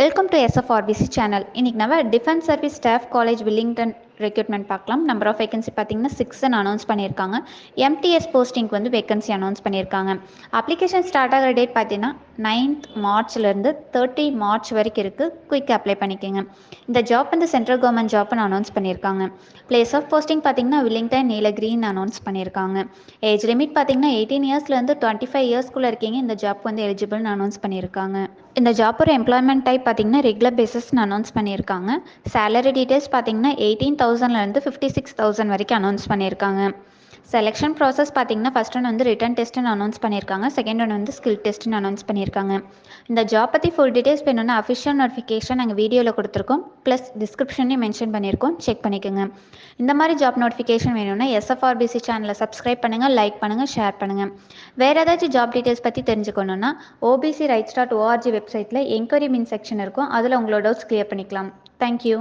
Welcome to எஸ்எஃப்ஆர்பிசி channel. இன்னைக்கு நம்ம defence service staff college Willingdon recruitment பார்க்கலாம். நம்பர் ஆஃப் வேகன்சி பார்த்தீங்கன்னா 6 அனௌன்ஸ் பண்ணியிருக்காங்க. எம்டிஎஸ் போஸ்டிங்க்கு வந்து வேகன்சி அனௌன்ஸ் பண்ணியிருக்காங்க. அப்ளிகேஷன் ஸ்டார்ட் ஆகிற டேட் பார்த்தீங்கன்னா 9th மார்ச்லேருந்து 30 மார்ச் வரைக்கும் இருக்குது. குயிக் அப்ளை பண்ணிக்கோங்க. இந்த ஜாப் வந்து சென்ட்ரல் கவர்மெண்ட் ஜாப்னு அனௌன்ஸ் பண்ணியிருக்காங்க. பிளேஸ் ஆஃப் போஸ்டிங் பார்த்தீங்கன்னா வில்லிங்டன் நீலகிரின்னு அனௌன்ஸ் பண்ணியிருக்காங்க. ஏஜ் லிமிட் பார்த்தீங்கன்னா 18 இயர்ஸ்லேருந்து 25 இயர்ஸ்க்குள்ளே இருக்கீங்க இந்த ஜாப் வந்து எலிஜிபிள்னு அனௌன்ஸ் பண்ணியிருக்காங்க. இந்த ஜாப்போட எம்ப்ளாய்மெண்ட் டைப் பார்த்தீங்கன்னா ரெகுலர் பேசிஸ்னு அனௌன்ஸ் பண்ணியிருக்காங்க. சேலரி டீட்டெயில்ஸ் பார்த்தீங்கன்னா 18,000லேருந்து 56,000 வரைக்கும் அனௌன்ஸ் பண்ணியிருக்காங்க. செலெக்ஷன் ப்ராசஸ் பார்த்தீங்கன்னா ஃபர்ஸ்ட் ஒன் வந்து ரிட்டன் டெஸ்ட்னு அனௌன்ஸ் பண்ணியிருக்காங்க. செகண்ட் ஒன் வந்து ஸ்கில் டெஸ்ட்னு அனௌன்ஸ் பண்ணியிருக்காங்க. இந்த ஜாப் பற்றி ஃபுல் டீட்டெயில்ஸ் வேணும்னா அஃபிஷியல் நோட்டிஃபிகேஷன் நாங்கள் வீடியோவில் கொடுத்துருக்கோம். ப்ளஸ் டிஸ்கிரிப்ஷன்லேயும் மென்ஷன் பண்ணியிருக்கோம், செக் பண்ணிக்கோங்க. இந்த மாதிரி ஜாப் நோட்டிஃபிகேஷன் வேணும்னா எஸ்எஃப்ஆர்பிசி சேனலை சப்ஸ்கிரைப் பண்ணுங்கள், லைக் பண்ணுங்கள், ஷேர் பண்ணுங்கள். வேறு ஏதாச்சும் ஜாப் டீட்டெயில்ஸ் பற்றி தெரிஞ்சுக்கணுன்னா OBC rights.org வெப்சைட்டில் என்கொயரி மீன் செக்ஷன் இருக்கும், அதில் உங்களோட டவுட்ஸ் கிளியர் பண்ணிக்கலாம். தேங்க்யூ.